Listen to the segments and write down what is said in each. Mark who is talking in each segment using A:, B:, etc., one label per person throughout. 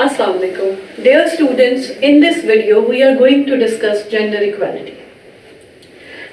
A: Assalamu alaikum. Dear students, in this video we are going to discuss gender equality.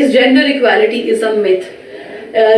A: is gender equality is a myth.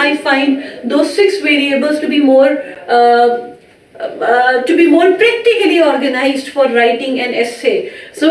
A: I find those 6 variables to be more practically organized for writing an essay. So,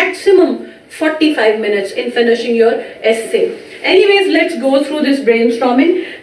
A: maximum 45 minutes in finishing your essay. Anyways, let's go through this brainstorming.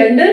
A: gender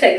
A: sex.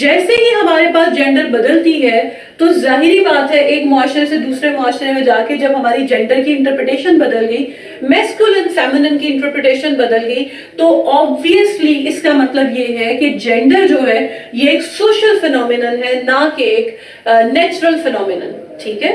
A: جیسے ہی ہمارے پاس gender بدلتی ہے تو ظاہری بات ہے ایک معاشرے سے دوسرے معاشرے میں جا کے جب ہماری جینڈر کی انٹرپریٹیشن بدل گئی, میسکولن فیمنن کی انٹرپریٹیشن بدل گئی, تو آبویسلی اس کا مطلب یہ ہے کہ جینڈر جو ہے یہ ایک سوشل فینومینن ہے, نہ کہ ایک نیچرل فینومینن. ٹھیک ہے,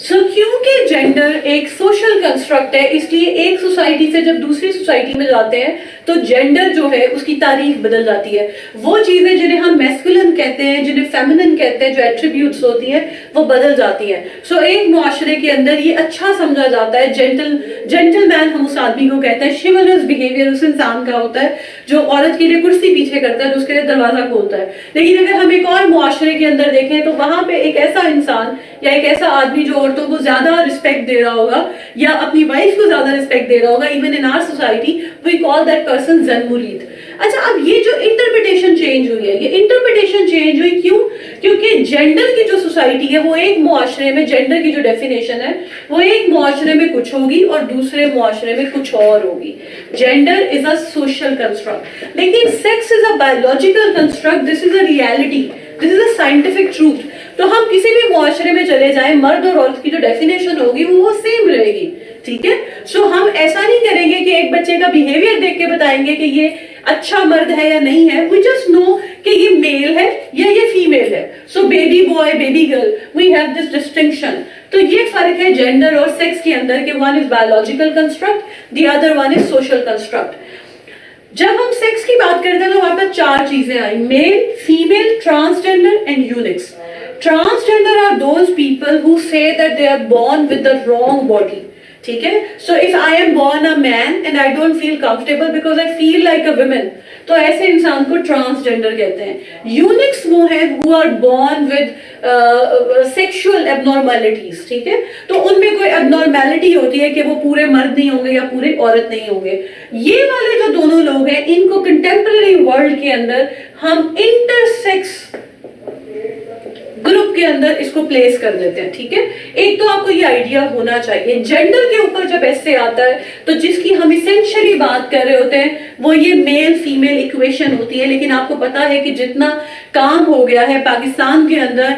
A: سو کیونکہ جینڈر ایک سوشل کنسٹرکٹ ہے, اس لیے ایک سوسائٹی سے جب دوسری سوسائٹی میں جاتے ہیں تو جینڈر جو ہے اس کی تعریف بدل جاتی ہے. وہ چیزیں جنہیں ہم میسکولن کہتے ہیں, جنہیں فیمنن کہتے ہیں, جو ایٹریبیوٹس ہوتی ہیں وہ بدل جاتی ہیں. سو ایک معاشرے کے اندر یہ اچھا سمجھا جاتا ہے, جینٹل مین ہم اس آدمی کو کہتے ہیں, شیولرس بیہیویئر اس انسان کا ہوتا ہے جو عورت کے لیے کرسی پیچھے کرتا ہے, جو اس کے لیے دروازہ کھولتا ہے. لیکن اگر ہم ایک اور معاشرے کے اندر دیکھیں تو وہاں پہ ایک ایسا انسان یا ایک ایسا آدمی جو عورتوں کو زیادہ رسپیکٹ دے رہا ہوگا یا اپنی وائف کو زیادہ رسپیکٹ دے رہا ہوگا, even in our society we call that person زن مرید. اچھا, اب یہ جو انٹرپریٹیشن چینج ہوئی ہے, یہ انٹرپریٹیشن چینج ہوئی کیوں؟ کیونکہ جینڈر کی جو سوسائٹی ہے وہ ایک معاشرے میں, جینڈر کی جو ڈیفینیشن ہے وہ ایک معاشرے میں کچھ ہوگی اور دوسرے معاشرے میں کچھ اور ہوگی. Gender is a social construct, لیکن sex is a biological construct, this is a reality, this is a scientific truth. تو ہم کسی بھی معاشرے میں چلے جائیں, مرد اور عورت کی جو ڈیفینیشن ہوگی وہ سیم رہے گی. ٹھیک ہے, سو ہم ایسا نہیں کریں گے کہ ایک بچے کا بیہیویئر دیکھ کے بتائیں گے کہ یہ اچھا مرد ہے یا نہیں ہے. وی جسٹ نو کہ یہ میل ہے یا یہ فیمیل ہے. So baby boy, baby girl, we have this distinction. تو یہ فرق ہے جینڈر اور سیکس کے اندر کہ one is biological construct, the other one is social construct. جب ہم سیکس کی بات کرتے ہیں تو وہاں پر 4 چیزیں آئیں, male, female, transgender and eunuchs. Transgender are those people who say that they are born with the wrong body. ٹھیک ہے, so if I am born a man and I don't feel comfortable because I feel like a woman, تو ایسے انسان کو transgender کہتے ہیں. Unix وہ ہیں who are born with sexual abnormalities. ٹھیک ہے, تو ان میں کوئی abnormality ہوتی ہے کہ وہ پورے مرد نہیں ہوں گے یا پورے عورت نہیں ہوں گے. یہ والے جو دونوں لوگ ہیں ان کو کنٹمپرری ورلڈ کے اندر ہم انٹرسیکس گروپ کے اندر اس کو پلیس کر دیتے ہیں. ٹھیک ہے, ایک تو آپ کو یہ آئیڈیا ہونا چاہیے جینڈر کے اوپر جب ایسے آتا ہے تو جس کی ہم اسینشلی بات کر رہے ہوتے ہیں وہ یہ میل فیمیل ایکویشن ہوتی ہے. لیکن آپ کو پتا ہے کہ جتنا کام ہو گیا ہے پاکستان کے اندر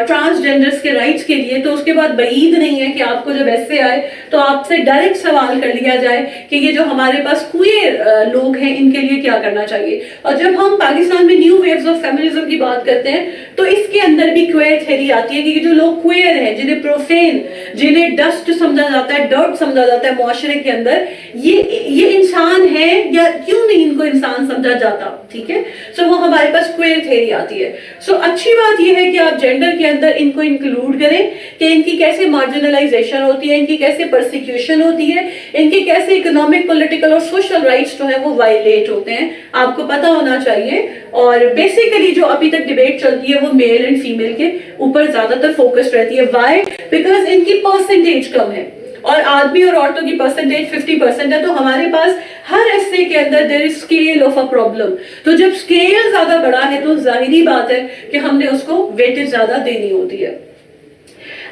A: ٹرانسجینڈرز کے رائٹس کے لیے, تو اس کے بعد بعید نہیں ہے کہ آپ کو جب ایسے آئے تو آپ سے ڈائریکٹ سوال کر لیا جائے کہ یہ جو ہمارے پاس کوئر لوگ ہیں ان کے لیے کیا کرنا چاہیے. اور جب ہم پاکستان میں نیو ویوز آف فیمنزم کی بات کرتے ہیں تو اس کے اندر بھی کوئر تھیوری آتی ہے کہ جو لوگ کوئر ہیں, جنہیں پروفین, جنہیں ڈسٹ سمجھا جاتا ہے, ڈرٹ سمجھا جاتا ہے معاشرے کے اندر, یہ انسان ہے یا کیوں نہیں ان کو انسان سمجھا جاتا. ٹھیک ہے, سو وہ ہمارے پاس کوئر تھیوری آتی ہے. سو اچھی بات یہ ہے کہ آپ جینڈر کے اندر ان کو انکلوڈ کریں کہ ان کی کیسے مارجنلائزیشن ہوتی ہے, ان کی کیسے پرسیکیوشن ہوتی ہے, ان کی کیسے اکنامک, پولیٹیکل اور سوشل رائٹس جو ہیں وہ وائلیٹ ہوتے ہیں, آپ کو پتا ہونا چاہیے. اور بیسیکلی جو ابھی تک ڈیبیٹ چلتی ہے وہ میل اینڈ فیمیل کے اوپر زیادہ تر فوکس رہتی ہے. وائی؟ بیکاز ان کی پرسنٹیج کم ہے اور آدمی اور عورتوں کی پرسنٹیج 50% ہے. تو ہمارے پاس ہر ایسے کے اندر دیر از اسکیل آف اے پرابلم. تو جب اسکیل زیادہ بڑا ہے تو ظاہری بات ہے کہ ہم نے اس کو ویٹیج زیادہ دینی ہوتی ہے.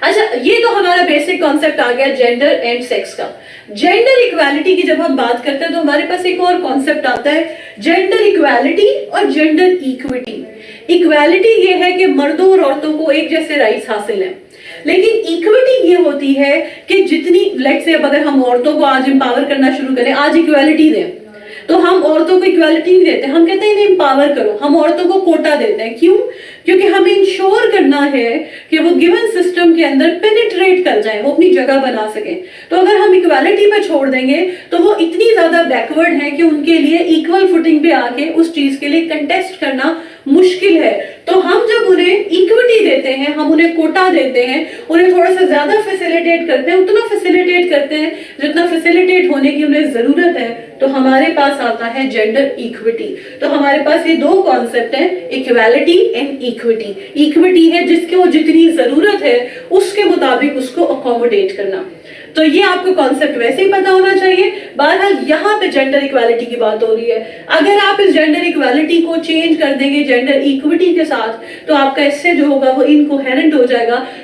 A: اچھا, یہ تو ہمارا بیسک کانسیپٹ آ گیا جینڈر اینڈ سیکس کا. جینڈر ایکویلٹی کی جب ہم بات کرتے ہیں تو ہمارے پاس ایک اور کانسیپٹ آتا ہے جینڈر ایکویلٹی اور جینڈر ایکویٹی. ایکویلٹی یہ ہے کہ مردوں اور عورتوں کو ایک جیسے رائٹس حاصل ہیں, لیکن ایکویٹی یہ ہوتی ہے کہ جتنی لیٹس سے اگر ہم عورتوں کو آج امپاور کرنا شروع کریں, آج ایکویلٹی دیں, تو ہم عورتوں کو ایکویلٹی نہیں دیتے, ہم کہتے ہیں انہیں امپاور کرو. ہم عورتوں کو کوٹا دیتے ہیں. کیوں؟ کیونکہ ہمیں انشور کرنا ہے کہ وہ گیون سسٹم کے اندر پینیٹریٹ کر جائیں, وہ اپنی جگہ بنا سکیں. تو اگر ہم ایکویلٹی پہ چھوڑ دیں گے تو وہ اتنی زیادہ بیکورڈ ہیں کہ ان کے لیے ایکول فوٹنگ پہ آ کے اس چیز کے لیے کنٹیسٹ کرنا مشکل ہے. تو ہم جب انہیں ایکوٹی دیتے ہیں, ہم انہیں کوٹا دیتے ہیں, انہیں تھوڑا سا زیادہ فیسیلیٹیٹ کرتے ہیں, اتنا فیسیلیٹیٹ کرتے ہیں جتنا فیسیلیٹیٹ ہونے کی انہیں ضرورت ہے, تو ہمارے پاس آتا ہے جینڈر ایکوٹی. تو ہمارے پاس یہ 2 کانسیپٹ ہیں, ایکویلٹی اینڈ ایکوٹی. ایکوٹی ہے جس کو جتنی ضرورت ہے اس کے مطابق اس کو اکوموڈیٹ کرنا. تو یہ آپ کو کانسیپٹ ویسے ہی پتا ہونا چاہیے. بہرحال یہاں پہ جینڈر ایکویلٹی کی بات ہو رہی ہے. اگر آپ اس جینڈر ایکویلٹی کو چینج کر دیں گے جینڈر ایکوٹی کے ساتھ تو آپ کا اس سے جو ہوگا وہ انکوہیرنٹ ہو جائے گا,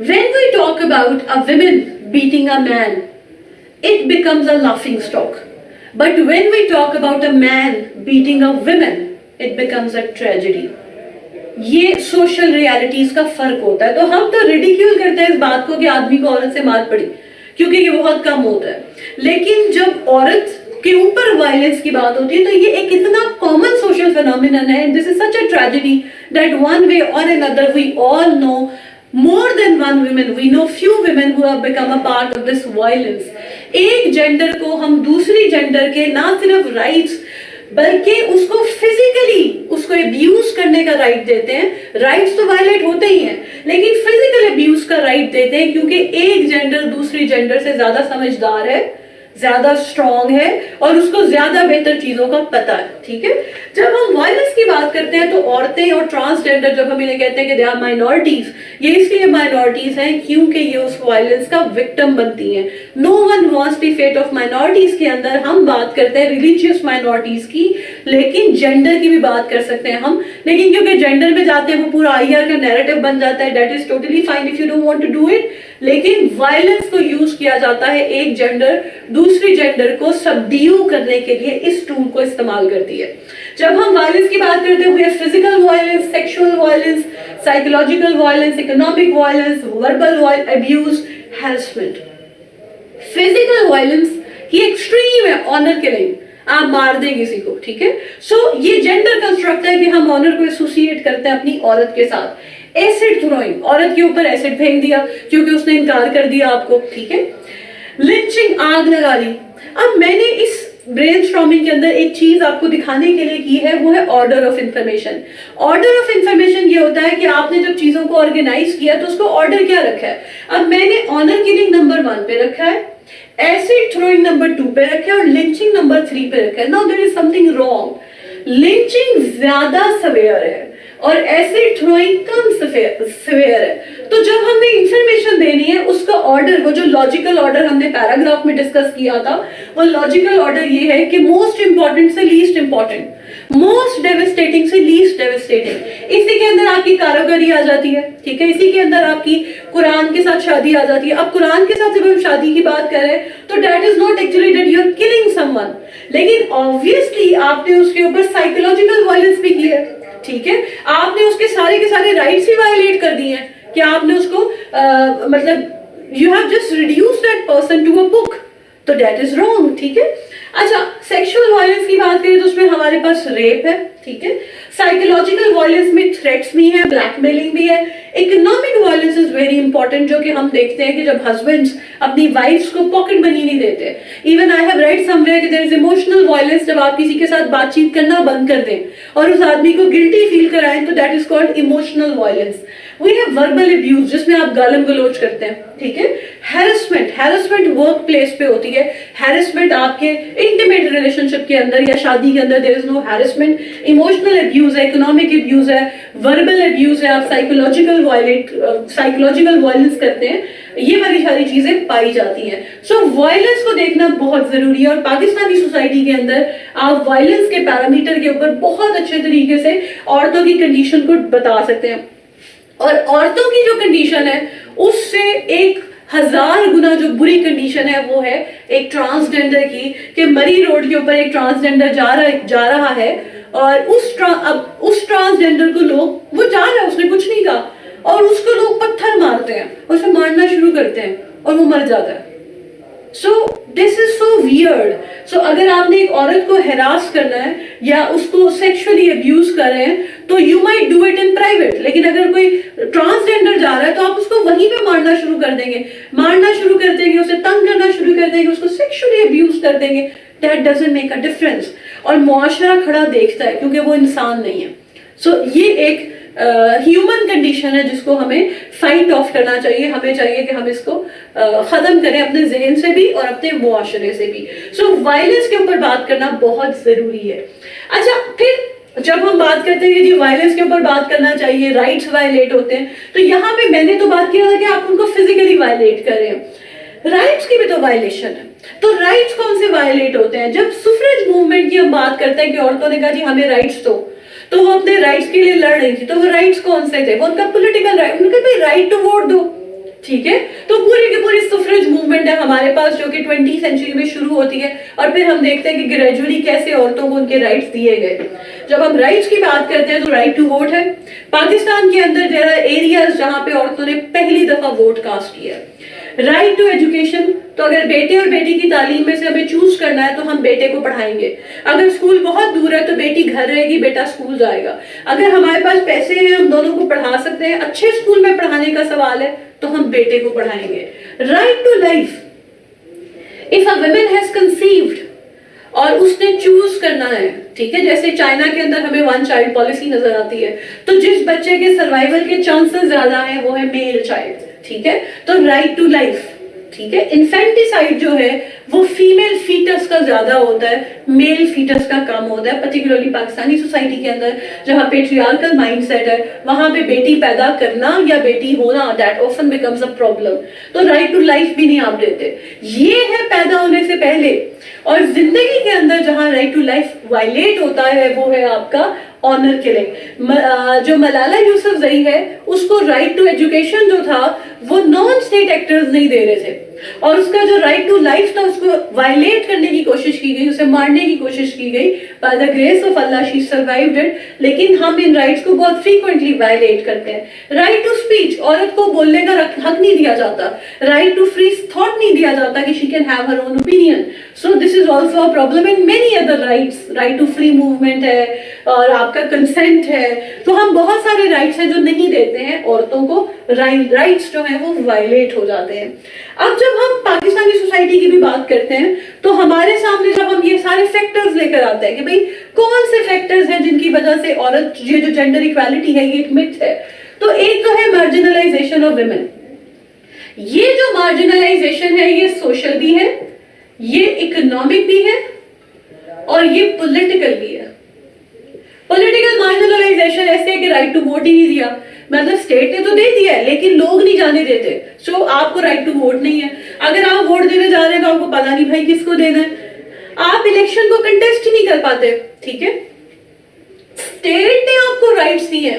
A: When we talk about a woman beating a man, it becomes a laughing stock. But when we talk about a man beating a woman, it becomes a tragedy. یہ سوشل ریالٹیز کا فرق ہوتا ہے. تو ہم تو ریڈیکیول کرتے ہیں اس بات کو کہ آدمی کو عورت سے مار پڑی, کیونکہ یہ بہت کم ہوتا ہے. لیکن جب عورت کے اوپر وائلنس کی بات ہوتی ہے تو یہ ایک اتنا کامن سوشل فینومینن ہے. دس از سچ a tragedy that one way اور another we all know more than one women, we know few women who have become a part of this violence. ایک جینڈر کو ہم دوسری جینڈر کے نہ صرف رائٹس بلکہ اس کو فزیکلی اس کو ابیوز کرنے کا رائٹ دیتے ہیں. رائٹس تو وائلیٹ ہوتے ہی ہیں لیکن فزیکل ابیوز کا رائٹ دیتے ہیں, کیونکہ ایک جینڈر دوسری جینڈر سے زیادہ سمجھدار ہے, زیادہ اسٹرانگ ہے اور اس کو زیادہ بہتر چیزوں کا پتہ ہے. ٹھیک ہے, جب ہم وائلنس کی بات کرتے ہیں تو عورتیں اور ٹرانسجینڈر جب ہم انہیں کہتے ہیں کہ دے آر مائنورٹیز, یہ اس لیے مائنورٹیز ہیں کیونکہ یہ اس وائلنس کا وکٹم بنتی ہیں. No one wants the fate of minorities کے اندر ہم بات کرتے ہیں ریلیجیس مائنورٹیز کی, لیکن جینڈر کی بھی بات کر سکتے ہیں ہم. لیکن کیونکہ جینڈر میں جاتے ہیں وہ پورا آئی آر کا نیریٹو بن جاتا ہے, that is totally fine if you don't want to do it. لیکن وائلنس کو یوز کیا جاتا ہے, ایک جینڈر دوسری جینڈر کو سبڈیو کرنے کے لیے اس ٹول کو استعمال کرتی ہے. جب ہم وائلنس کی بات کرتے ہوئے physical violence, sexual violence, psychological violence, economic violence, verbal abuse, harassment. Physical violence کی ایکسٹریم ہے, آنر کلنگ, آپ مار دیں کسی کو. ٹھیک ہے, سو یہ جینڈر کنسٹرکٹ ہے کہ ہم آنر کو ایسوسیٹ کرتے ہیں اپنی عورت کے ساتھ. ایسڈ تھروئنگ, عورت کے اوپر ایسڈ پھینک دیا کیونکہ اس نے انکار کر دیا آپ کو. ٹھیک ہے, لنچنگ, آگ لگا لی. اب میں نے اس برین سٹارمنگ کے اندر ایک چیز آپ کو دکھانے کے لیے کی ہے, وہ ہے order of information. Order of information یہ ہوتا ہے کہ آپ نے جب چیزوں کو آرگنائز کیا تو اس کو آرڈر کیا رکھا ہے. اب میں نے آنر کلنگ نمبر 1 پہ رکھا ہے, ایسڈ تھروئنگ نمبر 2 پہ رکھا ہے اور لنچنگ نمبر 3 پہ رکھا ہے. Now there is something wrong. Lynching زیادہ سویئر ہے اور ایسڈ تھروئنگ کم سویئر ہے. تو جب ہم نے انفارمیشن دینی ہے اس کا آرڈر, وہ جو لاجیکل آرڈر ہم نے پیراگراف میں ڈسکس کیا تھا, وہ لاجیکل آرڈر یہ ہے کہ موسٹ امپورٹنٹ سے لیسٹ امپورٹنٹ, موسٹ ڈیوسٹیٹنگ سے لیسٹ ڈیوسٹیٹنگ. اسی کے اندر آپ کی کاروگاری آ جاتی ہے. ٹھیک ہے, اسی کے اندر آپ کی قرآن کے ساتھ شادی آ جاتی ہے. اب قرآن کے ساتھ جب ہم شادی کی بات کر رہے ہیں تو that is not actually that you are killing someone, لیکن obviously آپ نے اس کے اوپر سائیکولوجیکل وائلنس بھی کی ہے. ٹھیک ہے, آپ نے اس کے سارے رائٹس بھی وائلیٹ کر دیے ہیں کہ آپ نے اس کو مطلب you have just reduce that person to a book, تو دیٹ از رانگ. ٹھیک ہے, اچھا سیکشل وائلنس کی بات کریں تو اس میں ہمارے پاس ریپ ہے. ٹھیک ہے, سائیکولوجیکل وائلنس میں تھریٹس بھی ہیں, بلیک میلنگ بھی ہے. Economic violence is very important, جو کہ ہم دیکھتے ہیں کہ جب ہسبینڈس اپنی وائفس کو پاکٹ منی نہیں دیتے. Even I have read some where کہ دیر از ایموشنل وائلنس, جب آپ کسی کے ساتھ بات چیت کرنا بند کر دیں اور اس آدمی کو گلٹی فیل کرائیں تو that is called emotional violence. We have verbal abuse, جس میں آپ گالم گلوچ کرتے ہیں. ٹھیک ہے, ہیرسمنٹ ورک پلیس پہ ہوتی ہے. ہیرسمنٹ آپ کے انٹیمیٹ ریلیشن شپ کے اندر یا شادی کے اندر دیر از نو ہیرسمنٹ. ایموشنل ابیوز ہے, اکنامک ابیوز ہے, وربل ابیوز ہے, آپ سائیکولوجیکل وائلنس کرتے ہیں. یہ والی ساری چیزیں پائی جاتی ہیں. سو وائلنس کو دیکھنا بہت ضروری ہے, اور پاکستانی سوسائٹی کے اندر آپ وائلنس کے پیرامیٹر کے اوپر بہت اچھے طریقے سے عورتوں کی کنڈیشن کو بتا سکتے ہیں. اور عورتوں کی جو کنڈیشن ہے اس سے 1000 گنا جو بری کنڈیشن ہے وہ ہے ایک ٹرانسجینڈر کی, کہ مری روڈ کے اوپر ایک ٹرانسجینڈر جا رہا ہے اور اس ٹرانسجینڈر کو لوگ, وہ جا رہا ہے, اس نے کچھ نہیں کہا, اور اس کو لوگ پتھر مارتے ہیں, اسے مارنا شروع کرتے ہیں اور وہ مر جاتا ہے. سو دس از سو ویئرڈ. سو اگر آپ نے ایک عورت کو ہراس کرنا ہے یا اس کو سیکشولی ابیوز کر رہے ہیں تو you might do it in private, لیکن اگر کوئی ٹرانسجینڈر جا رہا ہے تو آپ اس کو وہیں پہ مارنا شروع کر دیں گے, اسے تنگ کرنا شروع کر دیں گے, اس کو سیکشولی ابیوز کر دیں گے. That doesn't make a difference. اور معاشرہ کھڑا دیکھتا ہے کیونکہ وہ انسان نہیں ہے. سو یہ ایک ہیومن کنڈیشن ہے جس کو ہمیں فائٹ آف کرنا چاہیے. ہمیں چاہیے کہ ہم اس کو ختم کریں اپنے ذہن سے بھی اور اپنے معاشرے سے بھی. سو وائلنس کے اوپر بات کرنا بہت ضروری ہے. اچھا, پھر جب ہم بات کرتے ہیں کہ جی وائلنس کے اوپر بات کرنا چاہیے, رائٹس وائلیٹ ہوتے ہیں, تو یہاں پہ میں نے تو بات کیا تھا کہ آپ ان کو فزیکلی وائلیٹ کر رہے ہیں. رائٹس کی بھی تو وائلیشن ہے. تو رائٹس کون سے وائلیٹ ہوتے ہیں؟ جب سفریج موومنٹ کی ہم بات کرتے ہیں کہ عورتوں نے کہا جی ہمیں رائٹس دو, تو وہ اپنے رائٹس کے لیے لڑ رہی تھی. تو وہ رائٹس کون سے تھے؟ وہ ان کا پولیٹیکل رائٹ, ان کا رائٹ ٹو ووٹ دو. ٹھیک ہے. تو پوری کی پوری سفریج موومنٹ ہے ہمارے پاس جو کہ 20 سینچری میں شروع ہوتی ہے, اور پھر ہم دیکھتے ہیں کہ گریجولی کیسے عورتوں کو ان کے رائٹس دیے گئے. جب ہم رائٹس کی بات کرتے ہیں تو رائٹ ٹو ووٹ ہے. پاکستان کے اندر there are ایریاز جہاں پہ عورتوں نے پہلی دفعہ ووٹ کاسٹ کیا. رائٹ ٹو ایجوکیشن, تو اگر بیٹے اور بیٹی کی تعلیم میں سے ہمیں چوز کرنا ہے تو ہم بیٹے کو پڑھائیں گے. اگر اسکول بہت دور ہے تو بیٹی گھر رہے گی, بیٹا اسکول جائے گا. اگر ہمارے پاس پیسے ہیں, ہم دونوں کو پڑھا سکتے ہیں, اچھے اسکول میں پڑھانے کا سوال ہے تو ہم بیٹے کو پڑھائیں گے. Right to life, if a woman has conceived اور اس نے چوز کرنا ہے, ٹھیک ہے, جیسے چائنا کے اندر ہمیں ون چائلڈ پالیسی نظر آتی ہے, تو جس بچے کے سروائیول کے چانسز زیادہ ہیں وہ ہے میل چائلڈ. ٹھیک ہے, تو رائٹ ٹو لائف. ٹھیک ہے, انفینٹیسائڈ جو ہے وہ فیمیل فیٹس کا زیادہ ہوتا ہے, میل فیٹس کا کم ہوتا ہے. پرٹیکولرلی پاکستانی سوسائٹی کے اندر جہاں پیٹریارکل مائنڈ سیٹ ہے, وہاں پہ بیٹی پیدا کرنا یا بیٹی ہونا that often becomes a problem. تو رائٹ ٹو لائف بھی نہیں آپ دیتے. یہ ہے پیدا ہونے سے پہلے. اور زندگی کے اندر جہاں رائٹ ٹو لائف وائلیٹ ہوتا ہے وہ ہے آپ کا آنر کلنگ. جو ملالہ یوسفزئی ہے اس کو رائٹ ٹو ایجوکیشن جو تھا وہ نان اسٹیٹ ایکٹرز نہیں دے رہے تھے, اور اس کا جو رائٹ ٹو لائف تھا اس کو وائلیٹ کرنے کی کوشش کی گئی, اسے مارنے کی کوشش کی گئی. By the grace of Allah she survived it. لیکن ہم ان رائٹس کو بہت فریکوینٹلی وائلیٹ کرتے ہیں. رائٹ ٹو اسپیچ, عورت کو بولنے کا حق نہیں دیا جاتا. رائٹ ٹو فری تھاٹ نہیں دیا جاتا کہ she can have her own opinion. So this is also a problem in many other rights. Right to free movement ہے, اور آپ کا کنسنٹ ہے. تو ہم بہت سارے رائٹس ہیں جو نہیں دیتے ہیں عورتوں کو. رائٹس جو ہیں وہ وائلیٹ ہو جاتے ہیں. اب جب ہم پاکستانی سوسائٹی کی بھی بات کرتے ہیں تو ہمارے سامنے جب ہم یہ سارے فیکٹرز لے کر آتے ہیں کہ بھئی کون سے فیکٹرز ہیں جن کی وجہ سے عورت, یہ جو جینڈر ایکویلٹی ہے یہ ایک متھ ہے, تو ایک تو ہے مارجنلائزیشن آف ویمن. یہ جو مارجنلائزیشن ہے یہ سوشل بھی ہے, یہ اکنامک بھی ہے, اور یہ پولیٹیکل بھی ہے. پولیٹیکل مارجنلائزیشن ایسے ہے کہ رائٹ ٹو ووٹ ہی نہیں دیا, مطلب اسٹیٹ نے تو دے دیا ہے لیکن لوگ نہیں جانے دیتے. سو آپ کو رائٹ ٹو ووٹ نہیں ہے. اگر آپ ووٹ دینے جا رہے ہیں تو آپ کو پتا نہیں بھائی کس کو دینا ہے, آپ الیکشن کو کنٹیسٹ ہی نہیں کر پاتے. ٹھیک ہے, اسٹیٹ نے آپ کو رائٹس دی ہیں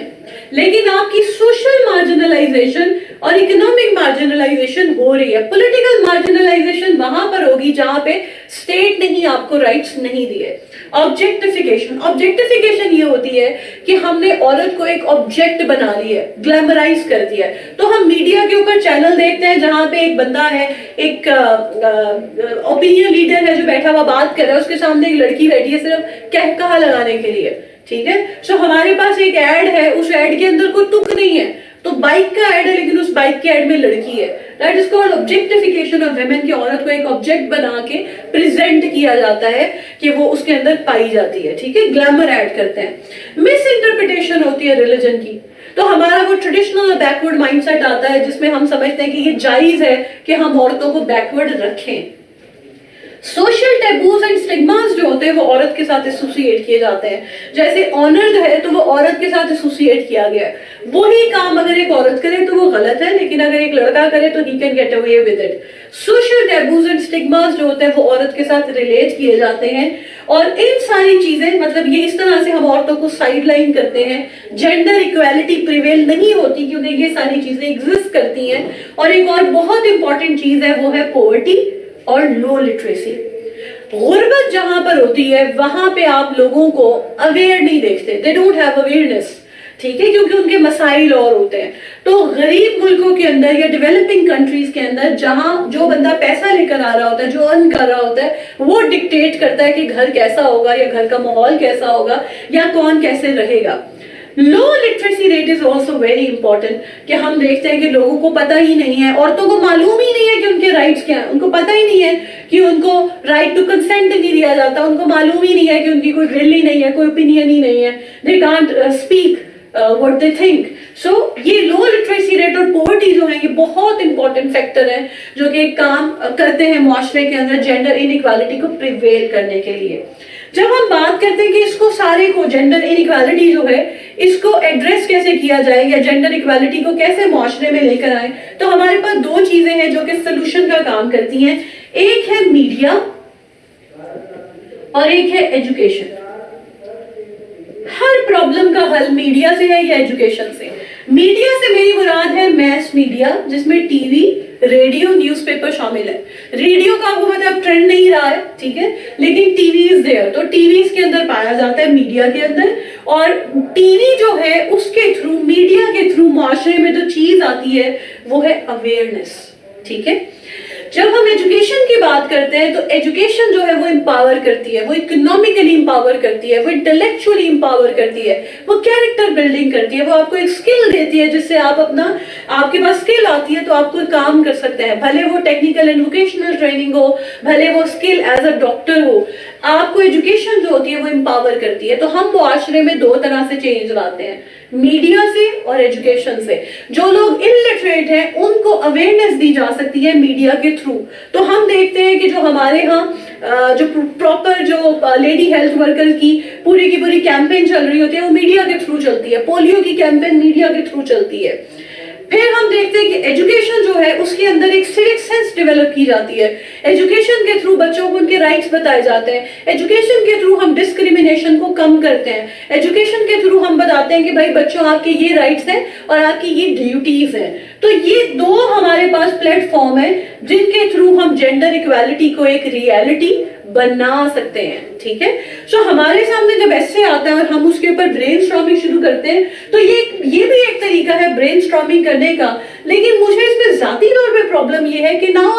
A: لیکن آپ کی سوشل مارجنلائزیشن اور اکنامک مارجنلائزیشن ہو رہی ہے. پولیٹیکل مارجنلائزیشن وہاں پر ہوگی جہاں پہ اسٹیٹ نے ہی آپ کو رائٹس نہیں دیے. آبجیکٹیفیکیشن, آبجیکٹیفیکیشن یہ ہوتی ہے کہ ہم نے عورت کو ایک آبجیکٹ بنا لی ہے, گلیمرائز کر دیا ہے. تو ہم میڈیا کے اوپر چینل دیکھتے ہیں جہاں پہ ایک بندہ ہے, ایک اوپینین لیڈر ہے جو بیٹھا ہوا بات کر رہا ہے, اس کے سامنے ایک لڑکی بیٹھی ہے صرف کہا لگانے کے لیے. ٹھیک ہے, سو ہمارے پاس ایک ایڈ ہے, اس ایڈ کے اندر کوئی تک نہیں ہے, تو بائک کا ایڈ ہے لیکن اس بائک کے ایڈ میں لڑکی ہے. That is called objectification of women, کی عورت کو ایک آبجیکٹ بنا کے پریزنٹ کیا جاتا ہے کہ وہ اس کے اندر پائی جاتی ہے. ٹھیک ہے, گلیمر ایڈ کرتے ہیں. مس انٹرپریٹیشن ہوتی ہے ریلیجن کی, تو ہمارا وہ ٹریڈیشنل اور بیکورڈ مائنڈ سیٹ آتا ہے جس میں ہم سمجھتے ہیں کہ یہ جائز ہے کہ ہم عورتوں کو بیکورڈ رکھیں. سوشل ٹیبوز اینڈ سٹگماز جو ہوتے ہیں وہ عورت کے ساتھ ایسوسیٹ کیے جاتے ہیں. جیسے آنر ہے تو وہ عورت کے ساتھ ایسوسیٹ کیا گیا ہے. وہی کام اگر ایک عورت کرے تو وہ غلط ہے, لیکن اگر ایک لڑکا کرے تو he can get away with it. Social taboos and stigmas جو ہوتے ہیں وہ عورت کے ساتھ ریلیٹ کیے جاتے ہیں, اور ان ساری چیزیں مطلب یہ اس طرح سے ہم عورتوں کو سائیڈ لائن کرتے ہیں. جینڈر ایکویلٹی پریویل نہیں ہوتی کیونکہ یہ ساری چیزیں ایگزسٹ کرتی ہیں. اور ایک اور بہت امپورٹنٹ چیز ہے وہ ہے پاورٹی اور لو لٹریسی. غربت جہاں پر ہوتی ہے وہاں پہ آپ لوگوں کو اویئر نہیں دیکھتے, they don't have awareness. ٹھیک ہے, کیونکہ ان کے مسائل اور ہوتے ہیں. تو غریب ملکوں کے اندر یا ڈیولپنگ کنٹریز کے اندر جہاں جو بندہ پیسہ لے کر آ رہا ہوتا ہے, جو ارن کر رہا ہوتا ہے, وہ ڈکٹیٹ کرتا ہے کہ گھر کیسا ہوگا یا گھر کا ماحول کیسا ہوگا یا کون کیسے رہے گا. Low literacy rate is also very important, کہ ہم دیکھتے ہیں کہ لوگوں کو پتہ ہی نہیں ہے, عورتوں کو معلوم ہی نہیں ہے کہ ان کے رائٹس کیا ہیں, ان کو پتہ ہی نہیں ہے کہ ان کو رائٹ ٹو کنسنٹ نہیں دیا جاتا, ان کو معلوم ہی نہیں ہے کہ ان کی کوئی ول ہی نہیں ہے, کوئی اوپینین ہی نہیں ہے, they can't speak what they think. So یہ لو لٹریسی ریٹ اور پاورٹی جو ہے یہ بہت امپورٹنٹ فیکٹر ہے جو کہ کام کرتے ہیں معاشرے کے اندر جینڈر انیکوالٹی کو پریویل کرنے کے لیے. جب ہم بات کرتے ہیں کہ اس کو سارے کو جینڈر انیکوالٹی جو ہے اس کو ایڈریس کیسے کیا جائے یا جینڈر ایکوالٹی کو کیسے معاشرے میں لے کر آئیں, تو ہمارے پاس دو چیزیں ہیں جو کہ سلوشن کا کام کرتی ہیں. ایک ہے میڈیا اور ایک ہے ایجوکیشن. ہر پرابلم کا حل میڈیا سے ہے یا ایجوکیشن سے. میڈیا سے میری مراد ہے میس میڈیا، جس میں T V, radio, news paper شامل ہے. ریڈیو کا آپ کو پتا ہے ٹرینڈ نہیں رہا ہے، ٹھیک ہے، لیکن ٹی وی از دیئر، تو ٹی وی اس کے اندر پایا جاتا ہے میڈیا کے اندر. اور ٹی وی جو ہے اس کے تھرو، میڈیا کے تھرو معاشرے میں جو چیز آتی ہے وہ ہے اویئرنیس. ٹھیک ہے، جب ہم ایجوکیشن کی بات کرتے ہیں تو ایجوکیشن جو ہے وہ امپاور کرتی ہے، وہ اکنامکلی امپاور کرتی ہے، وہ انٹلیکچولی امپاور کرتی ہے، وہ کیریکٹر بلڈنگ کرتی ہے، وہ آپ کو ایک اسکل دیتی ہے جس سے آپ کے پاس اسکل آتی ہے تو آپ کوئی کام کر سکتے ہیں، بھلے وہ ٹیکنیکل اینڈ ووکیشنل ٹریننگ ہو، بھلے وہ اسکل ایز اے ڈاکٹر ہو. آپ کو ایجوکیشن جو ہوتی ہے وہ امپاور کرتی ہے. تو ہم معاشرے میں دو طرح سے چینج لاتے ہیں، میڈیا سے اور ایجوکیشن سے. جو لوگ انلٹریٹ ہیں ان کو اویئرنیس دی جا سکتی ہے میڈیا کے تھرو. تو ہم دیکھتے ہیں کہ جو ہمارے ہاں جو پراپر جو لیڈی ہیلتھ ورکر کی پوری کیمپین چل رہی ہوتی ہے وہ میڈیا کے تھرو چلتی ہے. پولیو کی کیمپین میڈیا کے تھرو چلتی ہے. پھر ہم دیکھتے ہیں کہ ایجوکیشن جو ہے اس کے اندر ایک سیوک سینس ڈیولپ کی جاتی ہے. ایجوکیشن کے تھرو بچوں کو ان کے رائٹس بتائے جاتے ہیں. ایجوکیشن کے تھرو ہم ڈسکریمنیشن کو کم کرتے ہیں. ایجوکیشن کے تھرو ہم بتاتے ہیں کہ بھائی بچوں آپ کے یہ رائٹس ہیں اور آپ کی یہ ڈیوٹیز ہیں. تو یہ دو ہمارے پاس پلیٹ فارم ہیں جن کے تھرو ہم جینڈر ایکویلٹی کو ایک ریئلٹی بنا سکتے ہیں. ٹھیک ہے، سو ہمارے سامنے جب ایسے آتا ہے اور ہم اس کے اوپر برین اسٹارمنگ شروع کرتے ہیں تو یہ بھی ایک طریقہ ہے برین اسٹارمنگ کرنے کا. لیکن مجھے اس میں ذاتی طور پہ پرابلم یہ ہے کہ now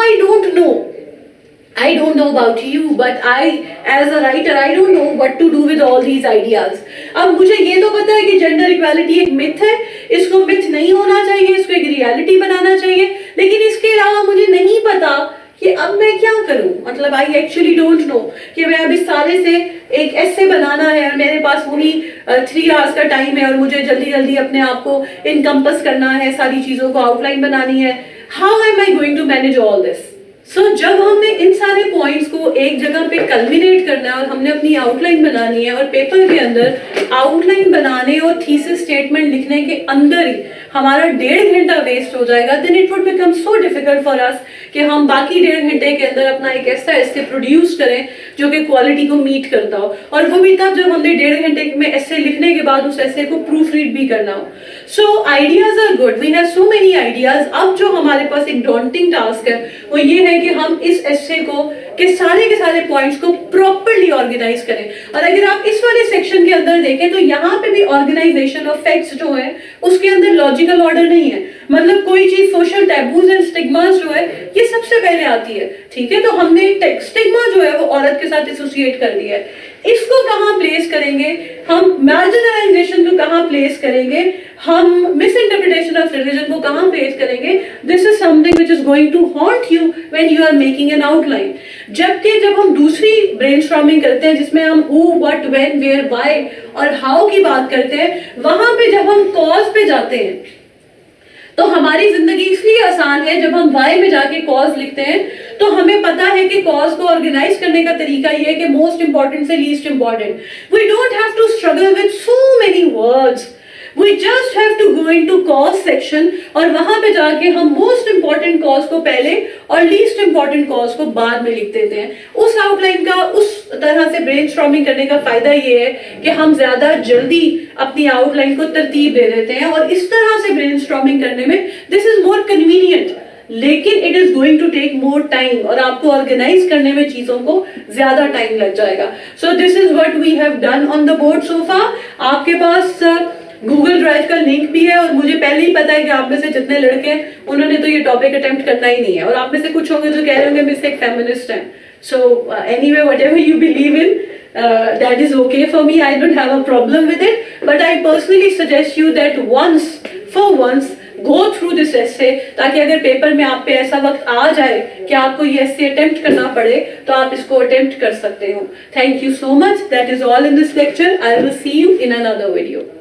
A: I don't know about you, but I, as a writer, I don't know what to do with all these ideas. اب مجھے یہ تو پتا ہے کہ جینڈر ایکویلٹی ایک myth ہے، اس کو myth نہیں ہونا چاہیے، اس کو ایک ریالٹی بنانا چاہیے، لیکن اس کے علاوہ مجھے نہیں پتا کہ اب میں کیا کروں. مطلب I actually don't know کہ میں اب اس سارے سے ایک ایسے بنانا ہے اور میرے پاس وہی 3 hours کا ٹائم ہے اور مجھے جلدی اپنے آپ کو انکمپس کرنا ہے، ساری چیزوں کو آؤٹ لائن بنانی ہے. How am I going to manage all this? سو جب ہم نے ان سارے پوائنٹس کو ایک جگہ پہ کلمینیٹ کرنا ہے اور ہم نے اپنی آؤٹ لائن بنانی ہے اور پیپر کے اندر آؤٹ لائن بنانے اور تھیسس اسٹیٹمنٹ لکھنے کے اندر ہی ہمارا 1.5 گھنٹہ ویسٹ ہو جائے گا, then it would become so difficult for us کہ ہم باقی 1.5 گھنٹے کے اندر اپنا ایک ایسا ایسے پروڈیوس کریں جو کہ کوالٹی کو میٹ کرتا ہو, اور وہ بھی تب جب ہم نے 1.5 گھنٹے میں ایسے لکھنے کے بعد اس ایسے کو پروف ریڈ بھی کرنا ہو. So ideas are good, we have so many ideas. اب جو ہمارے پاس ایک ڈانٹنگ ٹاسک ہے وہ یہ ہے کہ ہم اس ایسے کو کے سارے پوائنٹس کو پراپرلی آرگنائز کریں. اور اگر آپ اس والے سیکشن کے اندر دیکھیں تو یہاں پہ بھی آرگنائزیشن آف فیکٹس جو ہے اس کے اندر لاجیکل آرڈر نہیں ہے. مطلب کوئی چیز سوشل ٹیبوز اینڈ اسٹگماز جو ہے یہ سب سے پہلے آتی ہے, ٹھیک ہے, تو ہم نے اسٹگما جو ہے وہ عورت کے ساتھ ایسوسیٹ کر دیا ہے. اس کو کہاں پلیس کریں گے ہم, مارجنلائزیشن کو کہاں پلیس کریں گے ہم, مس انٹرپریٹیشن آف ریلیجن کو کہاں پلیس کریں گے. This is something which is going to haunt you when you are making an آؤٹ لائن. جبکہ جب ہم دوسری برین اسٹارمنگ کرتے ہیں جس میں ہم ہو, وٹ, وین, ویئر, وائی اور ہاؤ کی بات کرتے ہیں, وہاں پہ جب ہم کاز پہ جاتے ہیں تو ہماری زندگی اس لیے آسان ہے. جب ہم وائی میں جا کے کاز لکھتے ہیں تو ہمیں پتا ہے کہ کاز کو آرگنائز کرنے کا طریقہ یہ ہے کہ موسٹ امپورٹنٹ سے least important. We don't have to struggle with so many words, we just have to go into cause section اور وہاں پہ جا کے ہم موسٹ امپورٹنٹ کاز کو پہلے اور لیسٹ امپورٹنٹ کاز کو بعد میں لکھ دیتے ہیں. اس آؤٹ لائن کا, اس طرح سے برین اسٹارمنگ کرنے کا فائدہ یہ ہے کہ ہم زیادہ جلدی اپنی آؤٹ لائن کو ترتیب دے دیتے ہیں, اور اس طرح سے برین اسٹارمنگ کرنے میں دس از مور کنوینئنٹ, لیکن it is going to take more time اور آپ کو آرگنائز کرنے میں چیزوں کو زیادہ ٹائم لگ جائے گا. So this is what we have done on the board so far. آپ کے پاس گوگل ڈرائیو کا لنک بھی ہے, اور مجھے پہلے ہی پتا ہے کہ آپ میں سے جتنے لڑکے ہیں انہوں نے تو یہ ٹاپک اٹیمپٹ کرنا ہی نہیں ہے, اور آپ میں سے کچھ ہوں گے جو کہہ رہے ہوں گے میں سے ایک فیمنسٹ ہیں. So any way what ever you believe in that is okay for me, I don't have a problem with it, but I personally suggest you that for once go through this essay, تاکہ اگر paper میں آپ پہ ایسا وقت آ جائے کہ آپ کو یہ essay attempt کرنا پڑے تو آپ اس کو attempt کر سکتے ہو. Thank you so much. That is all in this lecture. I will see you in another video.